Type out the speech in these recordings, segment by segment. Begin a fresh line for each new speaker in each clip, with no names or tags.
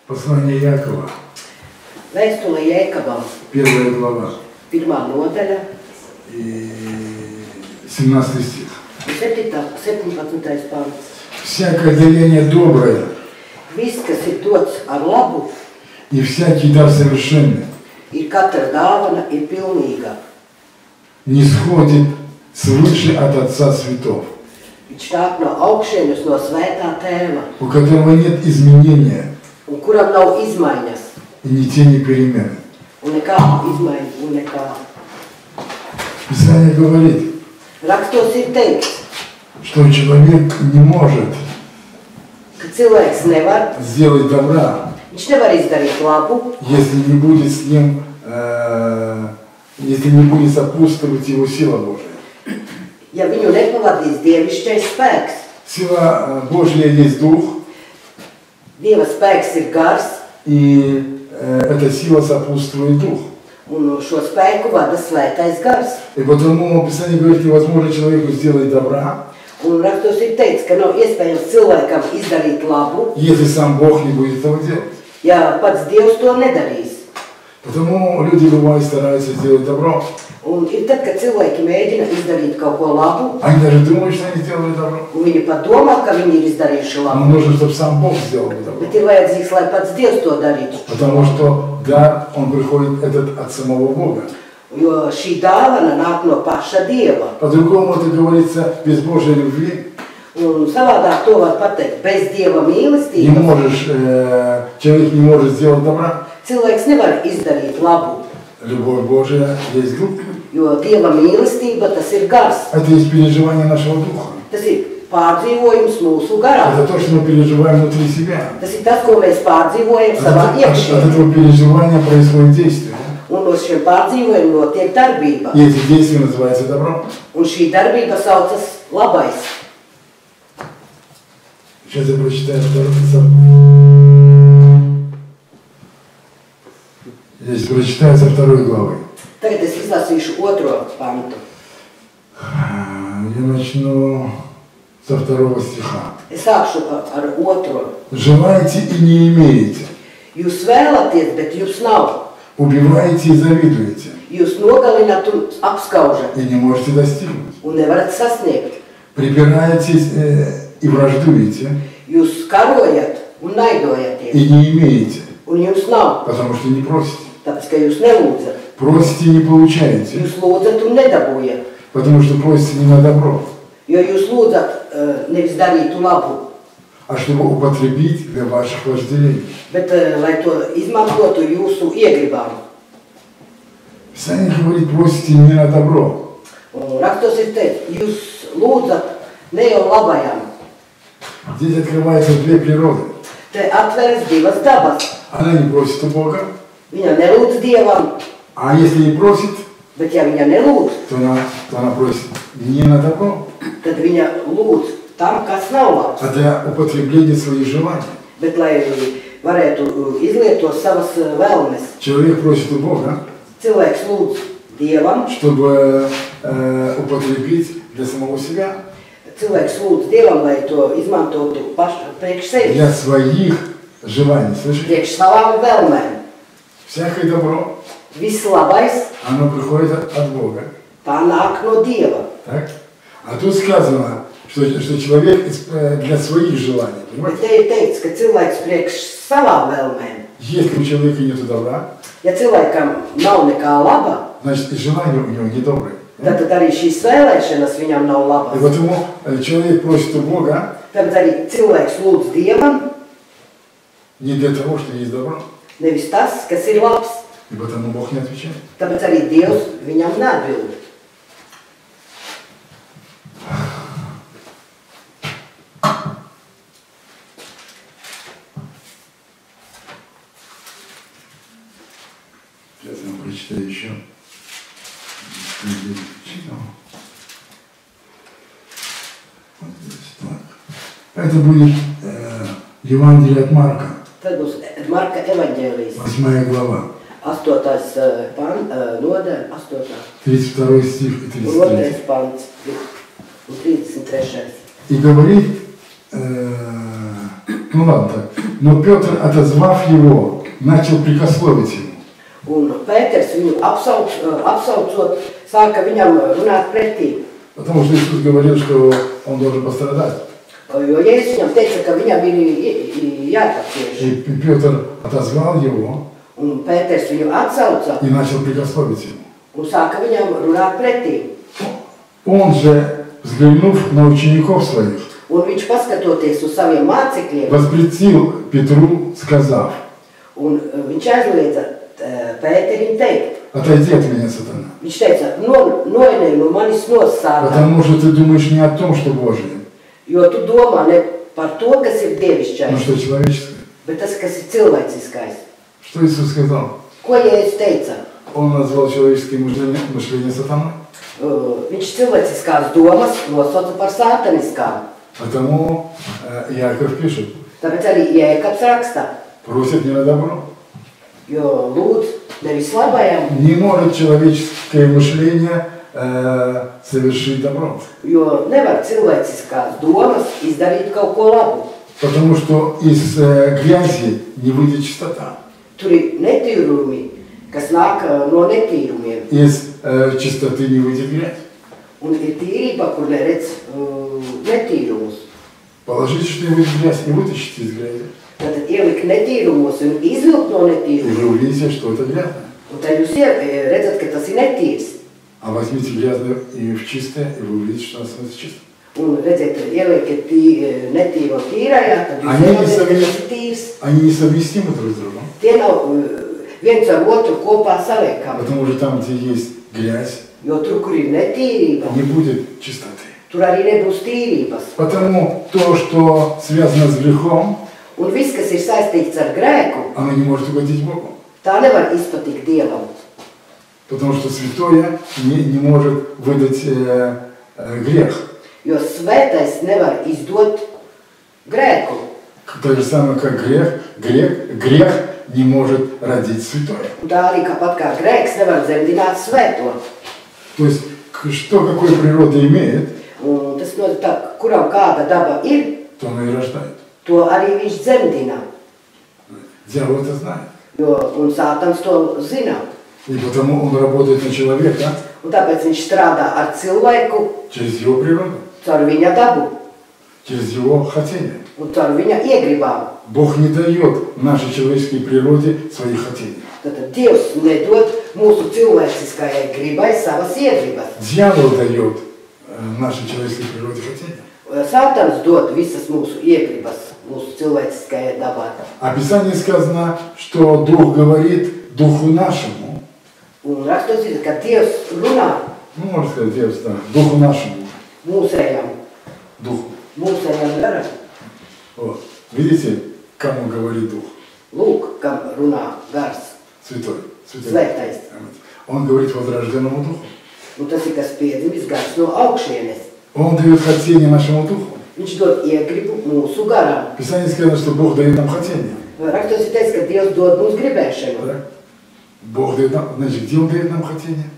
Послание Якова.
Vēstule Jēkabam.
1 глава.
1. nodaļa.
И 17 стих.
17. pants.
Всякое дарение доброе.
Viss, kas ir dots ar labu,
И всякий дар совершенный.
ir katra dāvana ir pilnīga.
Не сходит свыше от Отца Светов.
Viņš nāk no augšienes, no svētā tēva,
У которого нет изменения
un kuram nav izmaiņas,
и ни тени перемены.
un nekāda izmaiņa, un nekā.
Писание говорит,
Rakstos ir teikts,
что человек не может
ka cilvēks nevar,
сделать добра,
viņš nevar izdarīt labu,
если не будет с ним, если не будет сопутствовать его сила Божия.
ja viņu nepavadīs dievišķais spēks.
Сила Божья есть Дух,
Dieva spēks ir gars,
и эта сила сопутствует Дух.
un šo spēku vada svētais gars.
И потому Писание говорит, невозможно человеку сделать добра,
Un rakstos ir teikts, ka nav iespējams cilvēkam izdarīt labu,
если сам Бог не будет этого делать.
ja pats Dievs to nedarīs.
Потому люди бывают стараются сделать добро.
Un ir tad, kad cilvēki mēģina izdarīt kaut ko labu,
Они даже думают, что они сделали добро.
un viņi pat domā, ka viņi ir izdarījuši
Но
labu.
нужно, чтобы сам Бог сделал добро.
Bet ir vajadzīgs, lai pats Dievs to darītu.
Потому что дар, он приходит этот от самого Бога.
Jo šī dāvana nāk no paša Dieva.
По-другому это говорится, без Божьей любви
Un savādāk to var pateikt, bez Dieva
не
mīlestības
можешь, человек не может сделать добра.
cilvēks nevar izdarīt labu.
Любовь Божия есть Дух.
Jo Dieva mīlestība tas ir gars.
Это есть переживание нашего Духа.
Tas ir pārdzīvojums mūsu garā.
Это то, что мы переживаем внутри себя.
Tas ir tas, ko mēs pārdzīvojam savā
От
iekšienē.
этого переживания происходит действие.
Un no šiem pārdzīvojumiem notiek darbība.
И эти действия называются добром.
Un šī darbība saucas labais.
Сейчас я прочитаю Здесь прочитаю со 2 главы.
Tagad es izlasīšu 2. pantu.
Я начну со 2 стиха.
Es sākšu ar 2.
Желаете и не имеете.
Jūs vēlaties, bet jums nav.
Убиваете и завидуете.
Jūs nogalināt un apskaužat
И не можете достигнуть.
un nevarat sasniegt.
Припираетесь и враждуете.
Jūs karojat un naidojaties.
И не имеете.
Un jums nav,
Потому что не просите.
tāpēc, ka jūs nelūdzat.
Просите и не получаете.
Jūs lūdzat un nedabūjat.
Потому что просите не на добро,
Jo jūs lūdzat nevis darītu labu,
а чтобы употребить для ваших вожделений.
bet lai to izmantotu jūsu iegribām.
Писание говорит, просите не на добро.
Un rakstos ir teikt, jūs lūdzat ne jau labajam.
Здесь открываются две природы.
Te atveras divas dabas.
Она не просит у Бога,
Viņa nelūdz Dievam,
а если и просит,
bet ja viņa nelūdz,
то она просит не на добро,
tad viņa lūdz tam, kas nav labs.
а для употребления своих желаний.
Bet lai varētu izlietot savas vēlmes.
Человек просит у Бога,
Cilvēks lūdz Dievam,
чтобы употребить для самого себя,
cilvēks lūdz Dievam, lai to izmantotu priekš sevis,
для своих желаний. Слышите?
priekš savām vēlmēm.
Всякое добро,
Viss labais,
оно приходит от Бога.
tā nāk no Dieva.
Так? А тут сказано, что человек для своих желаний.
Bet
Понимаете?
te ir teikts, ka cilvēks priekš savām vēlmēm.
Если у человека нет добра,
Ja cilvēkam nav nekā laba,
значит и желания у него недобрые.
tad arī šīs vēlēšanas viņam nav
И
labas.
потому человек просит у Бога
Tāpēc arī cilvēks lūdz Dievam,
не для того, что есть добро.
nevis tas, kas ir labs.
И потому Бог не отвечает.
Tāpēc arī Dievs viņam neatbild.
Сейчас я вам прочитаю еще. Вот здесь так. Это будет Евангелие от Марка,
Tad būs Marka evaņģēlijas
8 глава,
8. Nodaļa, 8.
32 стих и 33.
2. pants un 33.
И говорит Ну ладно так. Но Петр, отозвав его, начал прикословить ему.
Un Pēters viņu apsaucot, sāka viņam runāt pretī.
Потому что Иисус говорил, что он должен пострадать.
Jo Jēzus viņam teica, ka viņam ir jāpacieš.
И Петр отозвал его
Un Pēters viņu atsauca
и начал прикословить ему.
un sāka viņam runāt pretī.
Он же, взглянув на учеников своих,
Un viņš paskatoties uz saviem mācekļiem,
воспретил Петру, сказав:
un viņš aizliedza Pēterim teikt.
отойди от меня, сатана.
Viņš teica, noenej no manis nost, Sātans,
Потому что ты думаешь не о том, что Божие,
jo tu domā ne par to, kas ir
но
dievišķais,
что человеческое.
bet tas, kas ir cilvēciskais.
Что Иисус сказал?
Ko Jēzus teica?
Он назвал человеческое мышление сатаной.
Viņš cilvēciskās domas nosauca par sātaniskām.
Потому Иаков пишет:
Tāpēc arī Jēkabs raksta,
просит не на добро.
jo lūdz nevis labajam,
Не может человеческое мышление совершить добро.
jo nevar cilvēciskās domas izdarīt kaut ko labu.
Потому что из грязи не выйдет чистота.
Tur ir netīrumi, kas nāk no netīrumiem.
Из чистоты не выйдет грязь.
Un ir tīrība, kur neredz netīrumus.
Положите что-нибудь в грязь и вытащите из грязи.
Tātad ielikt netīrumos un izvilkt no
И
netīrumiem.
вы увидите, что это грязное.
Un tad jūs redzat, ka tas ir netīrs.
А возьмите грязное и в чистое, и вы увидите, что оно становится чистым.
Un redziet, ieliekat netīro tīrajā, tad jūs
Они
redzat, ka tas ir tīrs.
Они несовместимы друг с другом.
Tie nav viens ar otru kopā saliekami.
Потому что там, где есть грязь,
Jo tur, kur ir netīrība,
не будет чистоты.
tur arī nebūs tīrības.
Потому то, что связано с грехом,
Un viss, kas ir saistīts ar grēku,
оно не может угодить Богу.
tā nevar izpatikt Dievam.
Потому что святое не может выдать грех.
Jo svētais nevar izdot grēku.
Так же самое, как грех не может родить святое.
Un tā arī kāpat kā grēks nevar dzemdināt svēto.
То есть, что какой природа имеет,
Un tas nozīmē, tā, kuram kāda daba ir,
то оно и рождает.
to arī viņš dzemdina.
Дьявол это знает.
Un Sātans to zina.
И потому он работает на человека
Un tāpēc viņš strādā ar cilvēku
через его природу,
caur viņa dabu
через его хотение.
un caur viņa iegribām.
Бог не дает нашей человеческой природе своих хотений.
Tātad Dievs nedod mūsu cilvēciskajai gribai savas iegribas.
Дьявол дает нашей человеческой природе хотения.
Sātans dod visas mūsu iegribas, mūsu cilvēciskajai dabai.
А Писание сказано, что Дух говорит Духу нашему,
Un rakstos ir, ka Dievs runā
ну, можно сказать, Dievs, да, Духу нашему,
mūsējam garam.
Вот. Видите, кому говорит Дух?
Lūk, kam runā gars,
Святой.
svētais.
Он говорит возрожденному Духу.
Un tas ir, kas piedzimis gars no augšienes.
Он дает хотение нашему Духу.
Viņš dod iegribu mūsu garam.
Писание сказано, что Бог дает нам хотение.
Rakstos ir teicis, ka Dievs dod mums gribēšanu.
Да? Бог дает нам, значит, где Он дает нам хотение?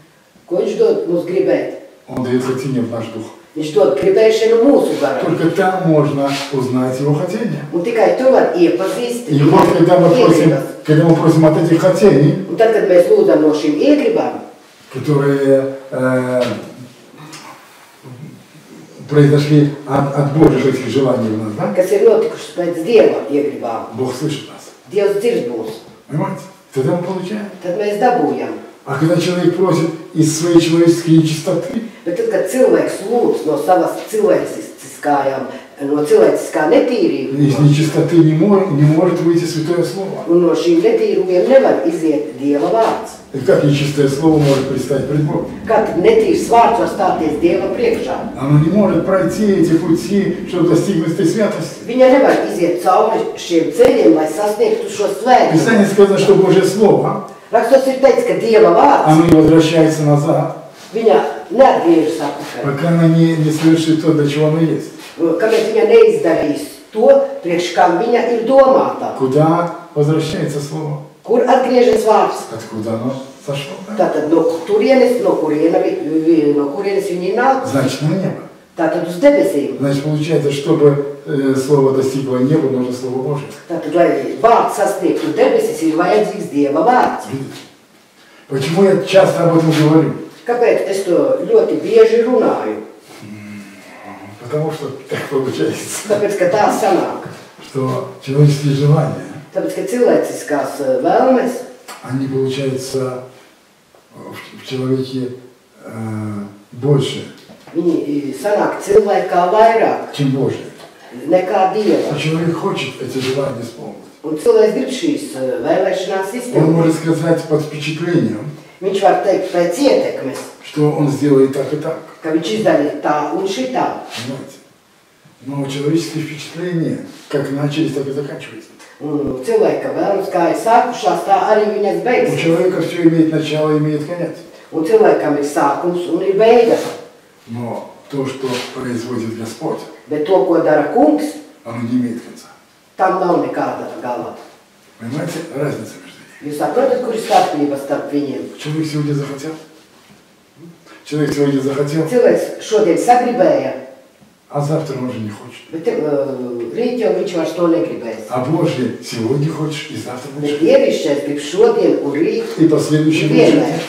Ko viņš dod mums gribēt?
Он дает хотение в наш Дух.
Viņš dod gribēšanu mūsu garam.
Только там можно узнать Его хотение.
Un tikai tu var iepazīt
И вот, когда мы просим от этих хотений,
un tad, kad mēs lūdzam no šīm iegribām,
которые произошли от Божьих этих желаний у нас, да?
kas ir notikušas pēc Dieva iegribām,
Бог слышит нас.
Dievs dzird mūs,
Понимаете? Тогда мы получаем.
tad mēs dabūjam.
А когда человек просит из своей человеческой нечистоты,
Bet tad, kad cilvēks lūdz no savas cilvēciskā
из
netīrības,
нечистоты не может выйти Святое Слово.
un no šīm netīrumiem nevar iziet Dieva vārds.
И как нечистое Слово может предстать пред Богом?
Kā tad netīrs vārds var stāties Dieva priekšā?
Оно не может пройти эти пути, чтобы достигнуть этой святости.
Viņa nevar iziet cauri šiem ceļiem, lai sasniegtu šo svētību.
Писание сказано, что Божье Слово,
Rakstos ir teicis, ka Dieva vārds,
оно не возвращается назад,
viņa neatgriežas atpakaļ.
пока оно не совершит то, для чего оно есть.
Kāpēc viņa neizdarīs to, priekš kam viņa ir domāta?
Куда возвращается Слово?
Kur atgriežas vārds?
Откуда оно сошло? Да?
Tātad no kurienes viņa nāk?
Значит, на небо.
Tātad uz debesīm.
Значит, получается, чтобы слово достигло неба, нужно Слово Божие.
Tātad, lai vārds sasniegtu debesis, ir vajadzīgs Dieva vārds.
Почему я часто об этом говорю?
Kāpēc es to ļoti bieži runāju?
Потому что так получается,
Tāpēc, ka tā sanāk.
что человеческие желания,
Tāpēc, ka cilvēciskās vēlmes,
они, получается, в человеке больше,
viņi sanāk cilvēkā vairāk
чем Божие.
nekā Dieva.
А человек хочет эти желания исполнить.
Un cilvēks grib šīs vēlēšanās
Он
izpildīt.
может сказать под впечатлением,
Viņš var teikt pēc ietekmes,
что он сделает так и так.
ka viņš izdarīja tā un šitā.
Понимаете? Но человеческие впечаtlения как начались, так и заканчиваются.
Un cilvēka vēlmes, kā ir sākušās, tā arī viņas
У
beigsies.
человека все имеет начало и имеет конец.
Un cilvēkam ir sākums un ir beigas.
Но то, что производит Господь,
Bet to, ko dara kungs,
оно не имеет конца.
tam nav nekāda gala.
Понимаете? Разница между ними.
Jūs saprotat, kur ir starpība starp viņiem?
Человек сегодня захотел. Человек сегодня захотел,
Cilvēks šodien sagribēja,
а завтра он уже не хочет.
bet rīt jau viņš vairs to negribēs.
А Божье сегодня хочешь, и завтра будешь.
Bet dievišķais grib šodien un rīt,
И последующий
и
будет.
vienmēr.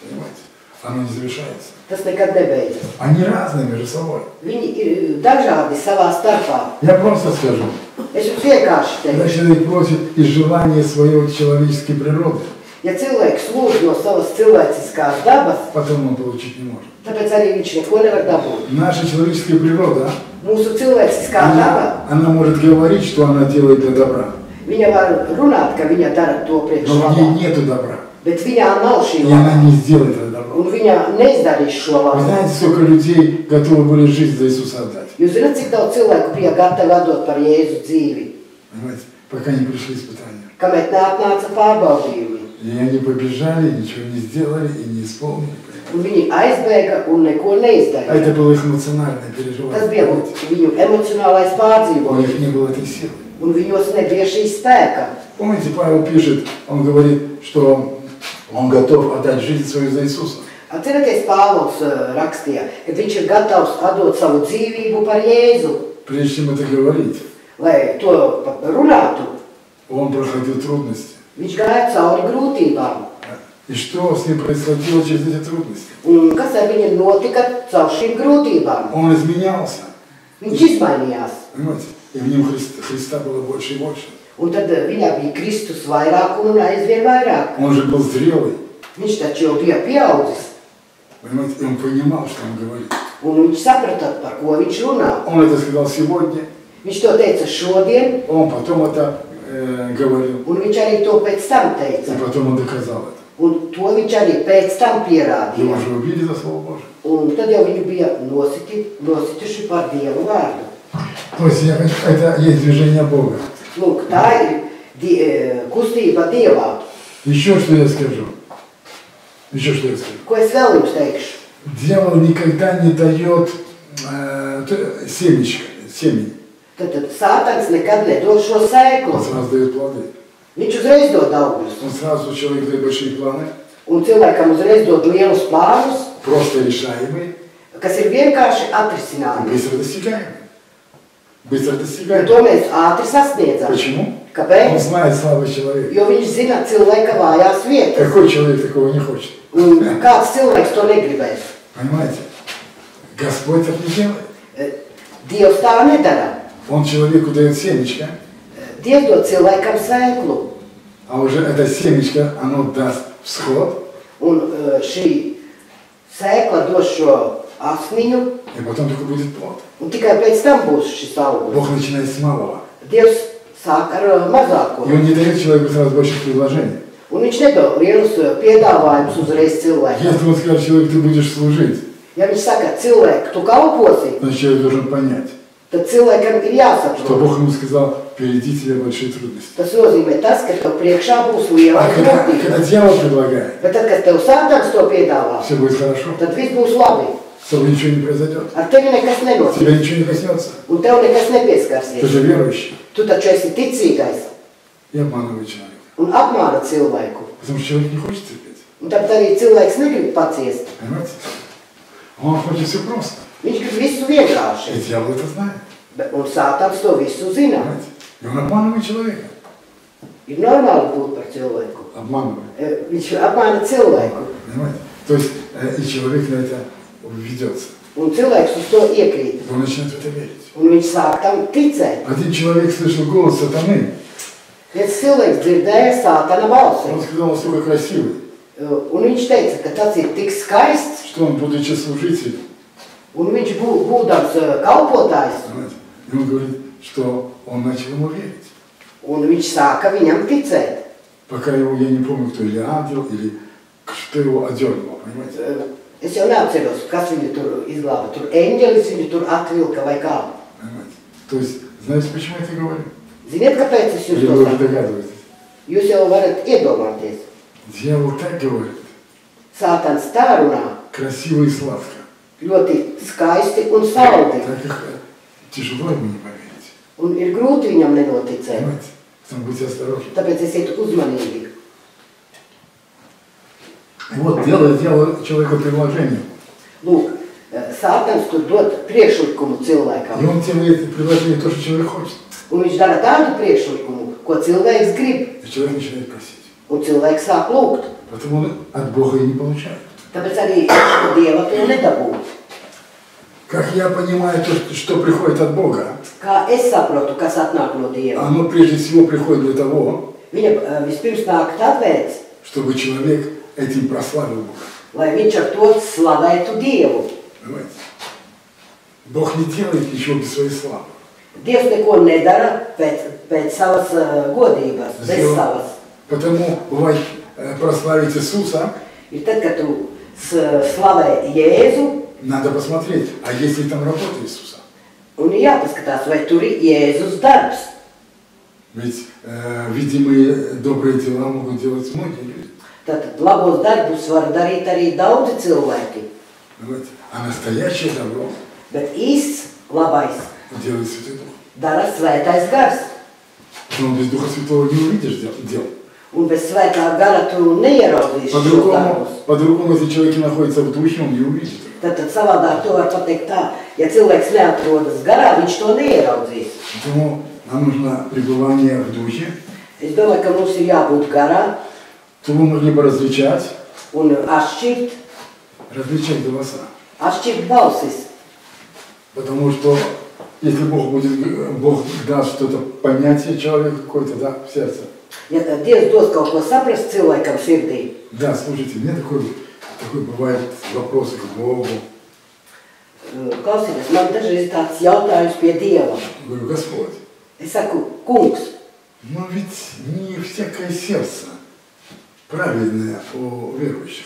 Понимаете? Оно не завершается.
Tas nekad nebeidzas.
Они разные между собой.
Viņi ir dažādi savā starpā.
Я просто скажу.
Es jums vienkārši
Когда
teikšu,
человек просит из желания своей человеческой природы,
ja cilvēks lūdz no savas cilvēciskās dabas,
потом он получить не может.
tāpēc arī viņš neko nevar dabūt.
Наша человеческая природа,
Mūsu cilvēciskā daba,
она может говорить, что она делает для добра,
viņa var runāt, ka viņa dara to priekš
но в ней
labā,
нету добра,
bet viņā nav šī
и она
laba,
не сделает это добро.
un viņa neizdarīs šo
Вы
labu.
знаете, сколько людей готовы были жизнь за Иисуса отдать?
Jūs zināt, cik daudz cilvēku bija gatavi atdot par Jēzu dzīvi,
Понимаете? Пока не пришли испытания.
kamēr neatnāca pārbaudījumi.
И они побежали, ничего не сделали и не исполнили. Понимаете?
Un viņi aizbēga un neko
А
neizdarīja.
это было их эмоциональное
Tas
переживание.
bija viņu emocionālais
У
pārdzīvojums,
них не было этой силы.
un viņos nebija šī spēka.
Помните, Павел пишет, он говорит, что он готов отдать жизнь свою за Иисуса.
Atcerieties, Pāvils rakstīja, ka viņš ir gatavs atdot savu dzīvību par Jēzu,
Прежде чем это говорить,
lai to runātu.
он проходил трудности.
Viņš gāja cauri grūtībām.
И что с ним происходило через эти трудности?
Un kas ar viņu notika caur šīm grūtībām?
Он изменялся.
Viņš izmainījās.
Понимаете? И в нем Христа было больше и больше.
Un tad viņā bija Kristus vairāk un aizvien vairāk.
Он же был зрелый.
Viņš taču jau bija pieaudzis.
Понимаете? И он понимал, что он говорит.
Un viņš saprata, par ko viņš runā.
Он это сказал сегодня,
Viņš to teica šodien,
он потом это говорил.
un viņš arī to pēc tam
И
teica.
потом он доказал это.
Un to viņš arī pēc tam
Его
pierādīja.
же убили за Слово Божие.
Un tad jau viņu bija nosituši par Dievu vārdu.
То есть это есть движение Бога.
Lūk, tā ir kustība Dievā.
Еще что я скажу. Еще что я скажу.
Ko es vēl jums teikšu?
Дьявол никогда не дает семени.
Tad Sātans nekad nedod šo sēklu.
Он сразу дает плоды.
Viņš uzreiz dod augļus.
Он сразу человек дает большие планы,
Un cilvēkam uzreiz dod lielus plānus,
просто решаемые
kas ir vienkārši
и
atrisināmi.
быстро достигаемые. Bыстро
Un
достигаемые.
to mēs ātri sasniedzam.
Почему? Он
Kāpēc?
знает слабость человека.
Jo viņš zina cilvēka vājās vietas.
Какой человек такого не хочет?
Un kāds cilvēks to negribēs?
Понимаете? Господь так не делает.
Dievs tā nedara.
Он человеку дает семечко,
Dievs dod cilvēkam sēklu.
а уже это семечко, оно даст всход,
Un šī sēkla dos šo asniņu,
и потом только будет плод.
un tikai pēc tam būs šis augurs.
Бог начинает с малого.
Dievs sāk ar mazāko.
И он не дает человеку сразу больших предложений.
Un viņš nedod lielus piedāvājumus uzreiz cilvēkam.
Если он скажет человеku, ты будешь служить,
Ja viņš saka, cilvēku, tu kalposi,
значит человек должен понять,
tad cilvēkam ir
что
jāsaprot.
Бог ему сказал, впереди тебя большие трудности.
Tas nozīmē tas, ka tev priekšā būs
А
liela
когда
grūtība.
дьявол предлагает,
Bet tad, kad tev Sātans to piedāvā,
все будет хорошо,
tad viss būs labi.
с тобой ничего не произойдет,
Ar tevi nekas nenotiks,
тебя ничего не коснется.
un tev nekas
Ты
nepieskarsies.
же верующий
Tu taču esi ticīgais
и обманывает человека.
un apmāna cilvēku.
Потому что человек не хочет терпеть.
Un tāpēc arī cilvēks negrib paciest.
Понимаете? Он хочет все просто.
Viņš grib visu vienkārši.
И дьявол это знает.
Un Sātans to visu zina.
Понимаете? И он обманывает человека.
Ir normāli būt par cilvēku.
Обманывает.
Viņš apmāna cilvēku.
Понимаете? То есть и человек на это ведется.
Un cilvēks uz to iekrīt.
Он начинает в это верить.
Un viņš sāk tam ticēt.
Один человек слышал голос сатаны.
Viens cilvēks dzirdēja Sātana balsi.
Он сказал, он настолько красивый,
Un viņš teica, ka tas ir tik skaists.
что он, будучи служителем,
Un viņš būdams kalpotājs.
понимаете, и он говорит, что он начал ему верить.
Un viņš sāka viņam ticēt.
Пока его, я не помню, кто, или ангел, или что его одернул, понимаете?
Es jau neatceros, kas viņu tur izglāba. Tur eņģelis viņu tur atvilka vai kā.
Понимаете? То есть, знаете, почему я это говорю?
Ziniet, kāpēc es
Или
jums
вы
to
уже
saku?
догадываетесь?
Jūs jau varat iedomāties.
Дьявол так говорит,
Sātans tā runā.
красиво и сладко.
Ļoti skaisti un saldi.
Так их тяжело ему не поверить.
Un ir grūti viņam nenoticēt.
Понимаете? Там будьте осторожны.
Tāpēc esiet uzmanīgi.
И вот делает дьявол человеку предложение.
Lūk, Sātans tur dod priekšlikumu
И
cilvēkam.
он делает предложение то, что человек хочет.
Un viņš dara tādu priekšlikumu, ko cilvēks grib.
И человек начинает просить.
Un cilvēks sāk lūgt.
Поэтому он от Бога и не получает.
Tāpēc arī Dieva to nedabū.
Как я понимаю то, что приходит от Бога,
Kā es saprotu, kas atnāk no Dieva.
оно прежде всего приходит для того,
Viņa vispirms nāk tāpēc,
чтобы человек этим прославил Бога.
lai viņš ar to slavētu Dievu.
Понимаете? Бог не делает ничего без своей славы.
Dievs neko nedara pēc savas godības, bez savas.
Потому бывает прославить Иисуса,
Ir tad, kad tu slavē Jēzu,
надо посмотреть, а есть ли там работа Иисуса.
un ir jāpaskatās, vai tur ir Jēzus darbs.
Ведь видимые добрые дела могут делать многие люди.
Tātad labos darbus var darīt arī daudzi cilvēki,
Понимаете? А настоящее добро
bet īsts labais
делает Святой Дух.
dara svētais gars.
Но без Духа Святого не увидишь дел.
Un bez svētā gara tu neieraudzīsi šos darbus.
По-другому, если человек находится в Духе, он не увидит.
Tad savādāk to var pateikt tā, ja cilvēks neatrodas garā, viņš to neieraudzīs.
Поэтому нам нужно пребывание в Духе,
Es domāju, ka mums ir jābūt garā
чтобы мы могли бы различать
un atšķirt
голоса.
balsis.
Потому что если Бог даст что-то понятие человеку какое-то, да, в сердце.
Ja Dievs dos kaut ko saprast cilvēkam sirdī,
Да, слушайте, мне такой бывает вопрос к Богу.
klausieties, man dažreiz ir tāds jautājums pie Dieva.
Говорю, Господь,
Es saku, kungs,
но ведь не всякое сердце правильное у верующих.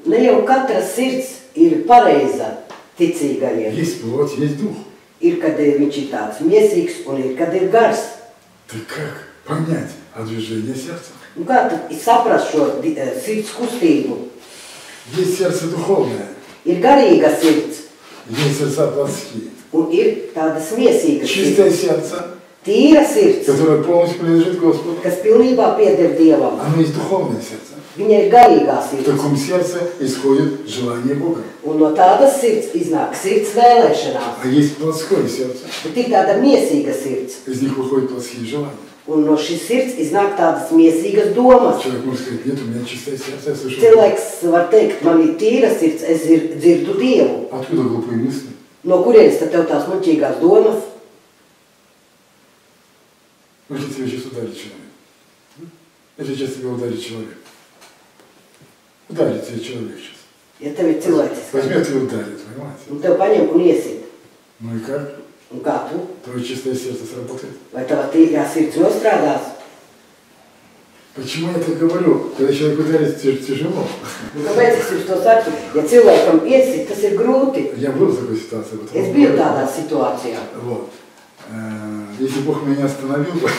ne jau katra sirds ir pareiza ticīgajiem.
Есть плоть, есть дух.
Ir, kad viņš ir tāds miesīgs un ir, kad ir gars.
Так как понять движение сердца?
Un kā tad saprast šo sirds kustību?
Есть сердце духовное,
Ir garīga sirds
есть сердца плотские.
un ir tādas miesīgas
Чистое
sirds.
сердце,
Tīra sirds,
которое полностью принадлежит Господу.
kas pilnībā pieder Dievam.
Оно есть духовное сердце.
Viņa ir garīgā
В
sirds.
таком сердце исходит желание Бога.
Un no tādas sirds iznāk sirds vēlēšanās.
А есть плотское сердце.
Bet ir tāda miesīga sirds.
Из них выходят плотские желания.
Un no šīs sirds iznāk tādas miesīgas domas.
Человек может сказать, нет, у меня чистое сердце, я слышу.
Cilvēks var teikt, man ir tīra sirds, es dzirdu Dievu.
Откуда глупые мысли?
No kurienes tad tev tās muļķīgās domas?
Может тебе сейчас ударить человек. Я сейчас тебя ударит человек. Ударит тебя человек сейчас.
Ja tev ir cilvēcis,
Возьмет и ударит, понимаете?
un tev paņem un iesit.
Ну и как?
Un kā tu?
Твое чистое сердце сработает.
Vai tava tīrā sirds nostrādās?
Почему я так говорю? Когда человек ударит, тяжело.
Un kāpēc es jums to saku? Ja cilvēkam iesit, tas ir grūti.
Я был в такой ситуации.
Es biju tādā situācijā.
Вот. Если Бог меня остановил бы,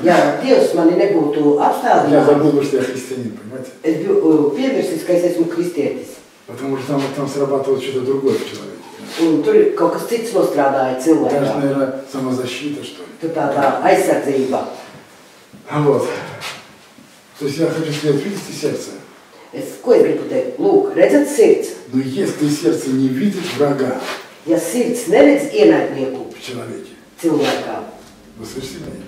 Ja Dievs mani nebūtu
я
apstādinājis,
забыл бы, что я христианин, понимаете?
es biju pievērsis, ka es esmu kristietis.
Потому что там срабатывало что-то другое в человеке.
Un tur ir kaut kas cits nostrādāja
Даже,
cilvēkā.
наверное, самозащита, что ли.
Tur tāda aizsardzība.
Вот. То есть я хочу сказать, видите сердце?
Ko es gribu teikt? Lūk, redzat sirds.
Но если сердце не видит врага,
Ja sirds neredz ienaidnieku
в человеке.
cilvēkā,
Вы слышите меня?